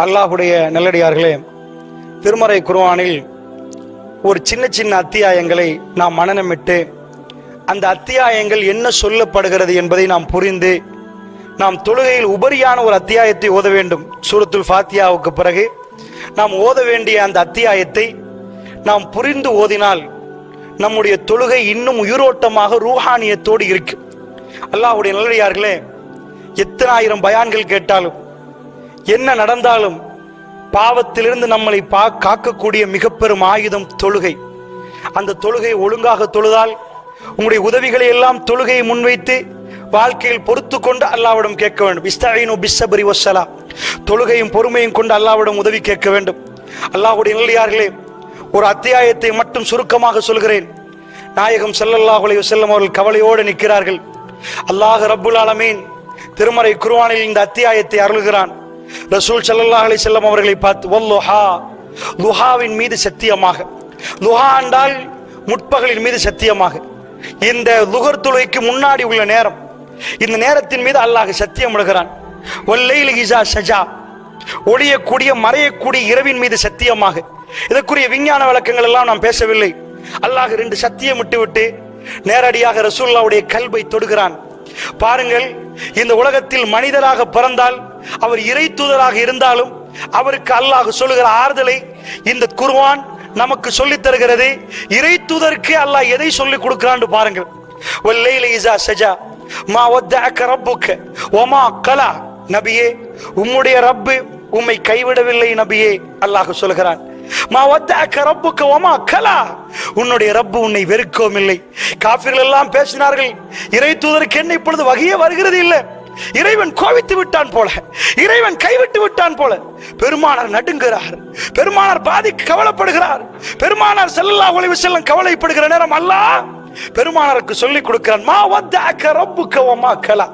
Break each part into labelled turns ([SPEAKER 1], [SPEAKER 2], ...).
[SPEAKER 1] அல்லாஹ்வுடைய நல்லடியார்களே, திருமறை குர்ஆனில் ஒரு சின்ன சின்ன அத்தியாயங்களை நாம் மனனமிட்டு அந்த அத்தியாயங்கள் என்ன சொல்லப்படுகிறது என்பதை நாம் புரிந்து நாம் தொழுகையில் உபரியான ஒரு அத்தியாயத்தை ஓத வேண்டும். சூரத்துல் ஃபாத்தியாவுக்கு பிறகு நாம் ஓத வேண்டிய அந்த அத்தியாயத்தை நாம் புரிந்து ஓதினால் நம்முடைய தொழுகை இன்னும் உயிரோட்டமாக ரூஹானியத்தோடு இருக்கு. அல்லாஹ்வுடைய நல்லடியார்களே, எத்தனை ஆயிரம் பயான்கள் கேட்டாலும் என்ன நடந்தாலும் பாவத்திலிருந்து நம்மளை காக்கக்கூடிய மிக பெரும் ஆயுதம் தொழுகை. அந்த தொழுகை ஒழுங்காக தொழுதால் உங்களுடைய உதவிகளை எல்லாம் தொழுகையை முன்வைத்து வாழ்க்கையில் பொறுத்து கொண்டு அல்லாஹ்விடம் கேட்க வேண்டும். இஸ்தஈனு பிஸ்ஸப்ரி வஸ்ஸலாம், தொழுகையும் பொறுமையும் கொண்டு அல்லாஹ்விடம் உதவி கேட்க வேண்டும். அல்லாஹ்வுடைய நல்லடியார்களே, ஒரு அத்தியாயத்தை மட்டும் சுருக்கமாக சொல்கிறேன். நாயகம் ஸல்லல்லாஹு அலைஹி வஸல்லம் அவர்கள் கவலையோடு நிற்கிறார்கள். அல்லாஹ் ரப்புல் ஆலமீன் திருமறை குர்ஆனில் இந்த அத்தியாயத்தை அருள்கிறான். ரசூல் ஸல்லல்லாஹு அலைஹி வஸல்லம் அவர்களை பார்த்து வல்லுஹா, லுஹாவின் மீது சத்தியமாக, லுஹா என்றால் முற்பகலின் மீது சத்தியமாக, இந்த லுஹர் தொழுகைக்கு முன்னாடி உள்ள நேரம், இந்த நேரத்தின் மீது அல்லாஹ் சத்தியம் விடுகிறான். வல்லைலி இஸா ஸஜா, ஒளியக்கூடிய மறையக்கூடிய இரவின் மீது சத்தியமாக. இதற்குரிய விஞ்ஞான விளக்கங்கள் எல்லாம் நாம் பேசவில்லை. அல்லாஹ் ரெண்டு சத்தியம் விட்டு நேரடியாக ரசூலுல்லாஹ்வுடைய கல்பை தொடுகிறான். பாருங்கள், இந்த உலகத்தில் மனிதராக பிறந்தால் அவர் இறை தூதராக இருந்தாலும் அவருக்கு அல்லாஹ் சொல்லுகிற ஆறுதலை இந்த குர்ஆன் நமக்கு சொல்லித் தருகிறது. இறை தூதருக்கு அல்லாஹ் எதை சொல்லிக் கொடுக்கிறான்னு பாருங்கள். வல்லைலி இஸா ஸஜா மா வத்தஅக ரப்புக வமா கலா, நபியே உம்முடைய ரப்பு உம்மை கைவிடவில்லை நபியே. அல்லாஹ் சொல்கிறான், மா வத்தஅக ரப்புக வமா கலா, உன்னுடைய ரப்பு உன்னை வெறுக்கவும் இல்லை. காஃபிர்கள் எல்லாம் பேசினார்கள், இறை தூதருக்கு என்ன இப்பொழுது வகையே வருகிறது இல்லை, இறைவன் கோவித்து விட்டான் போல, இறைவன் கைவிட்டு விட்டான் போல. பெருமானார் நடுங்குகிறார், பெருமானார் பாதிக்கு கவலைப்படுகிறார். பெருமானார் ஸல்லல்லாஹு அலைஹி வஸல்லம் கவலைப்படுகிற நேரம் அல்லாஹ் பெருமானாருக்கு சொல்லிக் கொடுக்கிறான், மா வத்தஅக ரப்புக வமா கலா,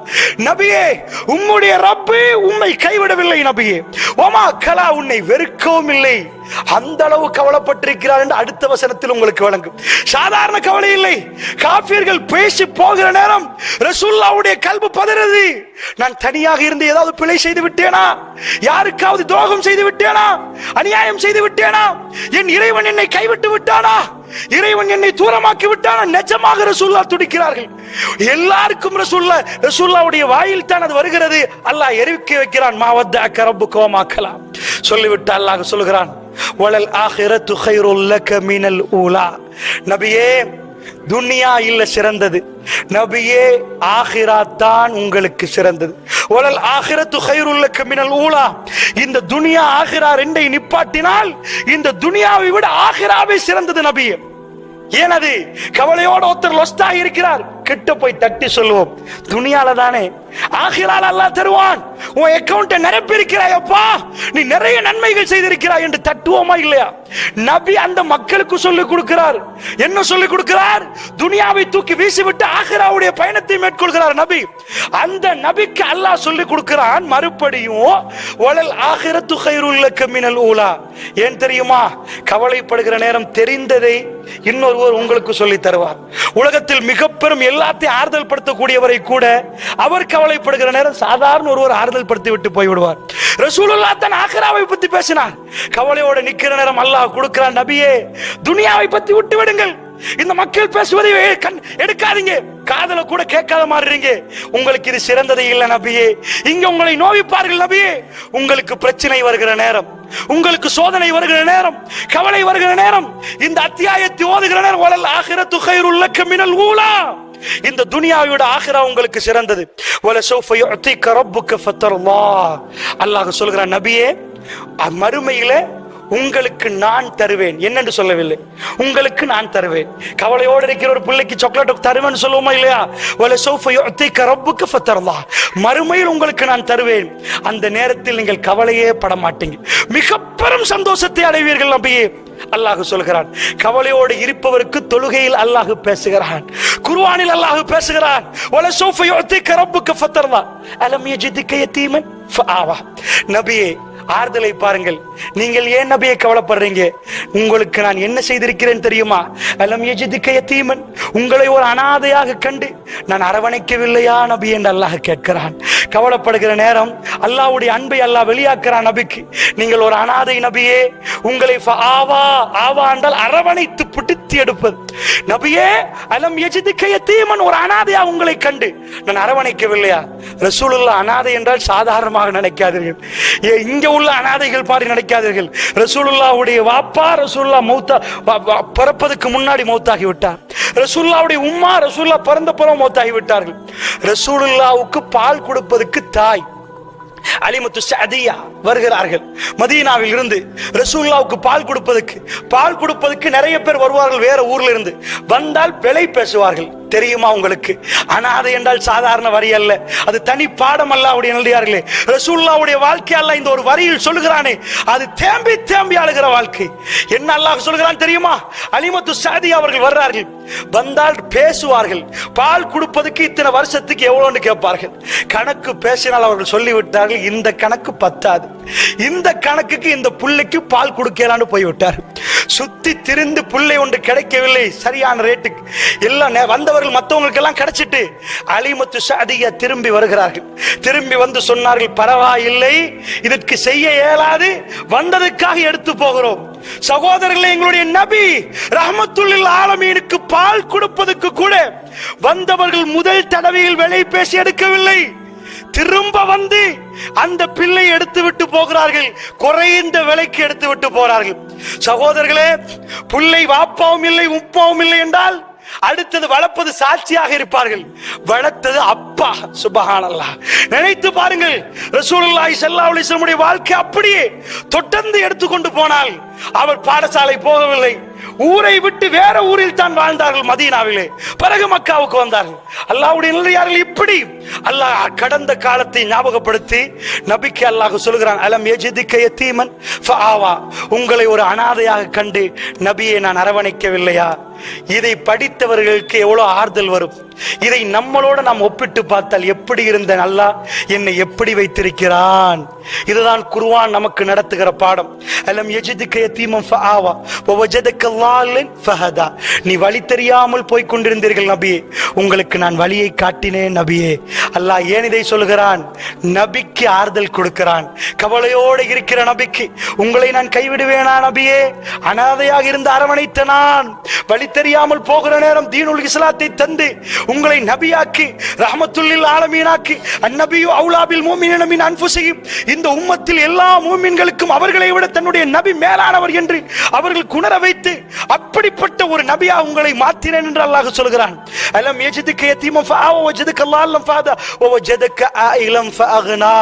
[SPEAKER 1] நபியே உம்முடைய ரப்பு உம்மை கைவிடவில்லை நபியே, வமா கலா உன்னை வெறுக்கவும் இல்லை. அந்த அளவு கவலைப்பட்டிருக்கிறார் என்று அடுத்த வசனத்தில் உங்களுக்கு வழங்கும். சாதாரண கவலை இல்லை. காஃபிர்கள் பேசி போகிற நேரம் ரசூலுல்லாஹ்வுடைய கல்பு பதறுது. நான் தனியாக இருந்து ஏதாவது பிழை செய்து விட்டேனா, யாருக்காவது துரோகம் செய்து விட்டேனா, அநியாயம் செய்து விட்டேனா, என் இறைவன் என்னை கைவிட்டு விட்டானா, இறைவன் என்னை தூரமாக்கி விட்டானா. நிஜமாக ரசூலுல்லாஹ் துடிக்கிறார்கள். எல்லாருக்கும் ரசூலுல்லாஹ்வுடைய வாயில் தான் அது வருகிறது. அல்லாஹ் எரிவிக்க வைக்கிறான், மா வத்தஅக ரப்புக வமா கலா. சொல்லிவிட்டு அல்லாஹ் சொல்கிறான், வலல் ஆகிரத்து கைருல் லக மினல் ஊலா, நபியே துனியா இல்ல சிறந்தது, நபியே ஆகிராத் தான் உங்களுக்கு சிறந்தது. வலல் ஆகிரத்து கைருல் லக மினல் ஊலா, இந்த துனியா ஆகிரா ரெண்டை நிப்பாட்டினால் இந்த துனியாவை விட ஆகிராவே சிறந்தது நபியே. ஏனது கவலையோடு ஒருத்தர் லொஸ்டாக இருக்கிறார், கிட்ட போய் தட்டி சொல்லுவோம், துனியால தானே, ஆகிரால அல்லாஹ் தருவான், உன் அக்கவுண்ட்டை நிரப்பி இருக்கிறாயப்பா, நீ நிறைய நன்மைகள் செய்திருக்கிறாய் என்று தட்டுவோமா இல்லையா? நபி அந்த மக்களுக்கு சொல்லிக் கொடுக்கிறார். என்ன சொல்லிக் கொடுக்கிறார்? துனியாவை தூக்கி வீசிவிட்டு ஆகிராவுடைய பயணத்தை மேற்கொள்கிறார் நபி. அந்த நபிக்கு அல்லாஹ் சொல்லிக் கொடுக்கிறான் மறுபடியும், வலல் ஆகிரத்து கைருல் லக மினல் ஊலா. ஏன் தெரியுமா? கவலைப்படுகிற நேரம் தெரிந்ததை இன்னொருவர் உங்களுக்கு சொல்லி தருவார். உலகத்தில் மிக பெரும் எல்லாத்தையும் ஆறுதல் படுத்தக்கூடியவரை கூட அவர் கவலைப்படுகிற நேரம் சாதாரண ஒருவர் ஆறுதல் படுத்தி விட்டு போய்விடுவார். ரசூலுல்லாஹ் தான் ஆகிராவை பத்தி பேசினார். கவலையோட நிக்கிற நேரம் அல்லாஹ் கொடுக்கிறான், நபியே துனியாவை பத்தி விட்டு விடுங்கள், இந்த மக்கள் பேசுவதை எடுக்காதீங்க, காதல கூட கேட்காத மாறுறீங்க, உங்களுக்கு இது சிறந்தது இல்ல நபியே. இங்க உங்களை நோவிப்பார்கள் நபியே. உங்களுக்கு பிரச்சனை வருகிற நேரம், உங்களுக்கு சோதனை வருகிற நேரம், கவலை வருகிற நேரம், இந்த அத்தியாயத்தை ஓதுகிற நேரம், வலல் ஆகிரத்து கைருல் லக மினல் ஊலா, இந்த துனியாவோட ஆகிரா உங்களுக்கு சிறந்தது. வல சௌஃப யுஅதிக ரப்புக ஃபதர்லாஹ், அல்லாஹ் சொல்கிறான், நபியே மறுமையில உங்களுக்கு நான் தருவேன். என்னென்று சொல்லவில்லை, உங்களுக்கு நான் தருவேன். கவலையோடு இருக்கிற ஒரு பிள்ளைக்கு சாக்லேட் தருவேன் சொல்லுவோமா இல்லையா? வல சௌஃப யுஅதிக ரப்புக ஃபதர்லாஹ், மறுமையில் உங்களுக்கு நான் தருவேன். அந்த நேரத்தில் நீங்கள் கவலையே பட மாட்டீங்க, மிக பெரும் சந்தோஷத்தை அடைவீர்கள் நபியே. அல்லாஹ் சொல்கிறான், கவலையோடு இருப்பவருக்கு தொழுகையில் அல்லாஹ் பேசுகிறான், குர்ஆனில் அல்லாஹ் பேசுகிறான். வல சௌஃப யுஅதிக ரப்புக ஃபதர்லாஹ் அலம் யஜிதுக யதீமன் ஃபஆவா, நபியே ஆறுதலை பாருங்கள். நீங்கள் ஏன் நபியை கவலைப்படுறீங்க? உங்களுக்கு நான் என்ன செய்திருக்கிறேன் தெரியுமா? அலம் யஜிதுக யதீமன், உங்களை ஒரு அனாதையாக கண்டு நான் அரவணைக்கவில்லையா நபி என்று அல்லாஹ் கேட்கிறான். கவலைப்படுகிற நேரம் அல்லாஹ்வுடைய அன்பை அல்லாஹ் வெளியாக்குறான் நபிக்கு. நீங்கள் ஒரு அனாதை நபியே, உங்களை ஆவா ஆவா என்றால் அரவணைத்து பிடித்து எடுப்பது. நபியே அலம் யஜிதுக யதீமன், ஒரு அனாதையா உங்களை கண்டு நான் அரவணைக்கவில்லையா? ரசூலுல்லாஹ் அனாதை என்றால் சாதாரணமாக நினைக்காதீர்கள். இங்க உள்ள அனாதைகள் பாடி நினைக்காதீர்கள். ரசூலுல்லாஹ்வுடைய வாப்பா ரசூலுல்லாஹ் மௌத்தா பிறப்பதற்கு முன்னாடி மௌத்தாகி விட்டார். ரசூலுல்லாஹ்வுடைய உம்மா ரசூலுல்லாஹ் பிறந்த பிறகு மௌத்தாகி விட்டார்கள். ரசூலுல்லாஹ்வுக்கு பால் கொடுப்பதற்கு தாய் அலிமத்து சஅதியா வருகிறார்கள். மதீனாவில் இருந்து ரசூலுல்லாஹ்வுக்கு பால் கொடுப்பதற்கு நிறைய பேர் வருவார்கள் வேற ஊர்ல இருந்து. வந்தால் விலை பேசுவார்கள். தெரியுமா உங்களுக்கு? அனாதை என்றால் சாதாரண வரி அல்ல, அது தனி பாடம். அல்லாஹ்வுடைய நல்லடியார்களே, ரசூலுல்லாஹ்வுடைய வாழ்க்கை அல்லாஹ் இந்த ஒரு வரியில் சொல்கிறானே, அது தேம்பி தேம்பி அழுகிற வாழ்க்கை. என்ன அல்லாஹ் சொல்கிறான் தெரியுமா? அலிமத்து சஅதியா அவர்கள் வர்றார்கள். வந்தால் பேசுவார்கள். பால் கொடுப்பதற்கு இத்தனை வருஷத்துக்கு எவ்வளவுன்னு கேட்பார்கள். கணக்கு பேசினால் அவர்கள் சொல்லிவிட்டார்கள், இந்த கணக்கு பத்தாது, இந்த கணக்குக்கு இந்த புள்ளைக்கு பால் கொடுக்கலான்னு போய்விட்டார். சுத்தி திரிந்து புள்ளை ஒன்று கிடைக்கவில்லை சரியான ரேட்டுக்கு. எல்லாம் வந்தவர்கள் மற்றவங்களுக்கு எல்லாம் கிடைச்சிட்டு அலிமத்து சஅதியா திரும்பி வருகிறார்கள். திரும்பி வந்து சொன்னார்கள், பரவாயில்லை, இதற்கு செய்ய இயலாது, வந்ததுக்காக எடுத்து போகிறோம். சகோதரர்களே, எங்களுடைய நபி ரஹ்மத்துல் ஆலமீனுக்கு பால் கொடுப்பதற்கு கூட வந்தவர்கள் முதல் தடவையில் விலை பேசி எடுக்கவில்லை. திரும்ப வந்து அந்த பிள்ளை எடுத்து விட்டு போகிறார்கள். குறைந்த விலைக்கு எடுத்து விட்டு போறார்கள். சகோதரர்களே, பிள்ளை வாப்பாவும் இல்லை உப்பாவும் இல்லை என்றால் அடுத்தது வளர்ப்பது சாட்சியாக இருப்பார்கள். வளர்த்தது அப்பா. சுப்ஹானல்லாஹ். நினைத்து பாருங்கள், ரசூலுல்லாஹி ஸல்லல்லாஹு அலைஹி வஸல்லம் வாழ்க்கை அப்படியே தொடர்ந்து எடுத்துக்கொண்டு போனால் அவர் பாடசாலை போகவில்லை. ஊரை விட்டு வேற ஊரில் தான் வாழ்ந்தார்கள் மதீனாவிலே. பிறகு மக்காவுக்கு வந்தார்கள். அல்லாஹ்வுடைய நல்லடியார்கள் இப்படி அல்லாஹ் கடந்த காலத்தை ஞாபகப்படுத்தி நபிக்கு அல்லாஹ் சொல்கிறான், அலம் யஜிதுக யதீமன் ஃபஆவா, உங்களை ஒரு அனாதையாக கண்டு நபியை நான் அரவணைக்கவில்லையா? இதை படித்தவர்களுக்கு எவ்வளவு ஆறுதல் வரும். இதை நம்மளோட நாம் ஒப்பிட்டு பார்த்தால் எப்படி இருந்த அல்லாஹ் என்னை எப்படி வைத்திருக்கிறான். இதுதான் குர்ஆன் நமக்கு நடத்துகிற பாடம். அலம் யஜிதுக யதீமன் ஃபஆவா வவஜதக லாலன் ஃபஹதா, நீ வழி தெரியாமல் போய் கொண்டிருந்தீர்கள் நபியே, உங்களுக்கு நான் வழியை காட்டினேன் நபியே. அல்லாஹ் ஏன் இதை சொல்கிறான்? நபிக்கு ஆறுதல் கொடுக்கிறான். கவலையோடு இருக்கிற நபிக்கு, உங்களை நான் கைவிடுவேனா நபியே? அனாதையாக இருந்து அரவணைத்த நான், வழி தெரியாமல் போகிற நேரம் தீனுல் இஸ்லாத்தை தந்து உங்களை நபியாக்கி ரஹ்மத்துல் ஆலமீனாக்கி, அந்நபியு அவுலா பில் முஃமினீன மின் அன்ஃபுஸிஹிம், இந்த உம்மத்தில் எல்லா மூமின்களுக்கும் அவர்களை விட தன்னுடைய நபி மேலானவர் என்று அவர்கள் குணர வைத்து அப்படிப்பட்ட ஒரு நபியா உங்களை மாற்றினேன் என்று அல்லாஹ் சொல்கிறான். அலம் யஜிதுக யதீமன் ஃபஆவா வஜதக லாலன் ஃபஹதா வவஜதக ஆயிலம் ஃபஅக்னா,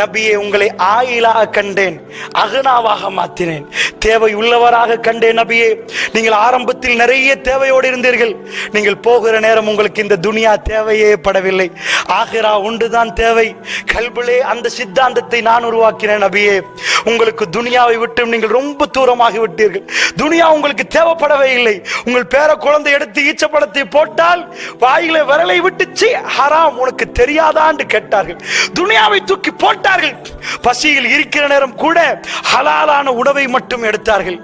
[SPEAKER 1] நபியே உங்களை ஆயிலா கண்டேன், அக்னாவாக மாற்றினேன், தேவை உள்ளவராக கண்டேன் நபியே. நீங்கள் ஆரம்பத்தில் நிறைய தேவையோடு இருந்தீர்கள். நீங்கள் போகிற நேரம் உங்களுக்கு இந்த துனியா தேவையே படவில்லை, ஆகிரா ஒன்றுதான் தேவை. கல்பிலே அந்த சித்தாந்தத்தை நான் உருவாக்கினேன் நபியே. உங்களுக்கு துனியாவை விட்டு நீங்கள் ரொம்ப தூரமாகி விட்டீர்கள். துனியா உங்களுக்கு தேவைப்படவே இல்லை. உங்கள் பேர குழந்தை எடுத்து ஈச்சப்படத்தை போட்டால் வாயில விரலை விட்டு சீ ஹராம் உனக்கு தெரியாதான்னு கேட்டார்கள். துனியாவை தூக்கி போட்டார்கள். பசியில் இருக்கிற நேரம் கூட ஹலாலான உணவை மட்டும் எடுத்தார்கள்.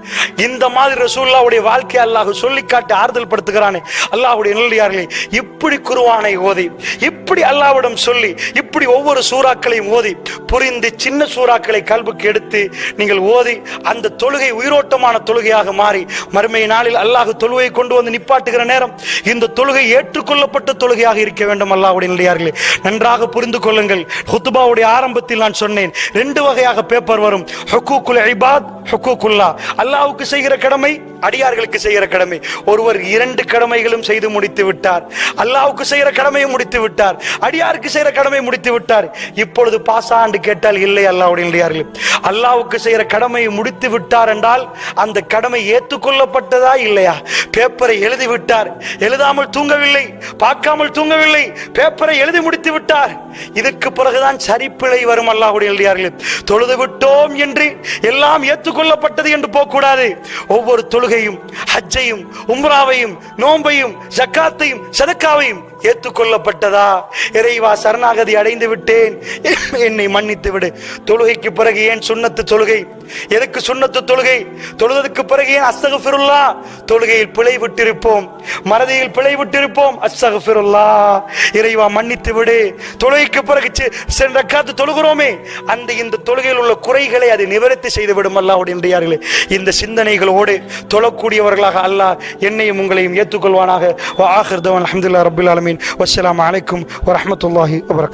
[SPEAKER 1] இந்த மாதிரி ரசூலுல்லாஹ்வுடைய வாழ்க்கை அல்லாஹ் சொல்லி காட்டி ஆறுதல் படுத்துகிறானே. அல்லாஹ்வுடைய நல்லடியார்களே, இப்படி குர்ஆனை ஓதி, இப்படி அல்லாஹ்விடம் சொல்லி, இப்படி ஒவ்வொரு சூறாக்களையும் ஓதி புரிந்து சின்ன சூறாக்களை கல்புக்கு எடுத்து நீங்கள் ஓதி அந்த தொழுகை உயிரோட்டமான தொழுகையாக மாறி மறுமை நாளில் அல்லாஹ் தொழுகையை கொண்டு வந்து நிப்பாட்டுகிற நேரம் இந்த தொழுகை ஏற்றுக்கொள்ளப்பட்ட தொழுகையாக இருக்க வேண்டும். அல்லாஹ்வுடைய நல்லடியார்களே, நன்றாக புரிந்து கொள்ளுங்கள். ஹுத்பாவுடைய ஆரம்பத்தில் நான் சொன்னேன், 2 வகையாக பேப்பர் வரும். ஹுக்கூக்குல் இபாத், ஹுக்கூக்குல்லாஹ். அல்லாஹ்வுக்கு செய்கிற கடமை, அடியார்களுக்கு செய்கிற கடமை. ஒருவர் 2 கடமைகளும் செய்து முடித்து விட்டார். அல்லாஹ்வுக்கு செய்கிற கடமையை முடித்து விட்டார், அடியாருக்கு செய்கிற கடமை முடித்து விட்டார். இப்பொழுது பாஸா என்று கேட்டால் இல்லை. அல்லாஹ்வுடைய நல்லடியார்களே, அல்லாஹ்வுக்கு செய்கிற கடமையை முடித்து விட்டார் என்றால் அந்த கடமை ஏற்றுக்கொள்ளப்பட்டதா இல்லையா? பேப்பரை எழுதி விட்டார், எழுதாமல் தூங்கவில்லை, பார்க்காமல் தூங்கவில்லை, பேப்பரை எழுதி முடித்து விட்டார். இதற்கு பிறகுதான் சரிப்பிழை வரும். அல்லாஹ்வுடைய நல்லடியார்களே, தொழுது விட்டோம் என்று எல்லாம் ஏற்றுக்கொள்ளப்பட்டது என்று போகக்கூடாது. ஒவ்வொரு தொழுகையும், ஹஜ்ஜையும், உம்ராவையும், நோன்பையும், ஜக்காத்தையும், சதக்காவையும் ஏற்றுக்கொள்ளப்பட்டதா? இறைவா சரணாகதி அடைந்து விட்டேன், என்னை மன்னித்து விடு. தொழுகைக்கு பிறகு ஏன் சுன்னத்து தொழுகை? எதுக்கு சுன்னத்து தொழுகை? தொழுதற்கு பிறகு ஏன் அஸ்தக்ஃபிருல்லா? தொழுகையில் பிழை விட்டிருப்போம், மறதியில் பிழை விட்டிருப்போம். அஸ்தக்ஃபிருல்லா, இறைவா மன்னித்து விடு. தொழுகைக்கு பிறகு சென்ற காத்து தொழுகிறோமே, இந்த தொழுகையில் உள்ள குறைகளை அது நிவர்த்தி செய்து விடும். அல்லாஹ்வுடையார்களே, இந்த சிந்தனைகளோடு தொழக்கூடியவர்களாக அல்லாஹ் என்னையும் உங்களையும் ஏற்றுக்கொள்வானாக. வ ஆகிர் தஅவானா அல்ஹம்துலில்லாஹி ரப்பில் ஆலமீன். வஸ்ஸலாமு அலைக்கும் வரஹ்மத்துல்லாஹி வபரகாத்துஹு.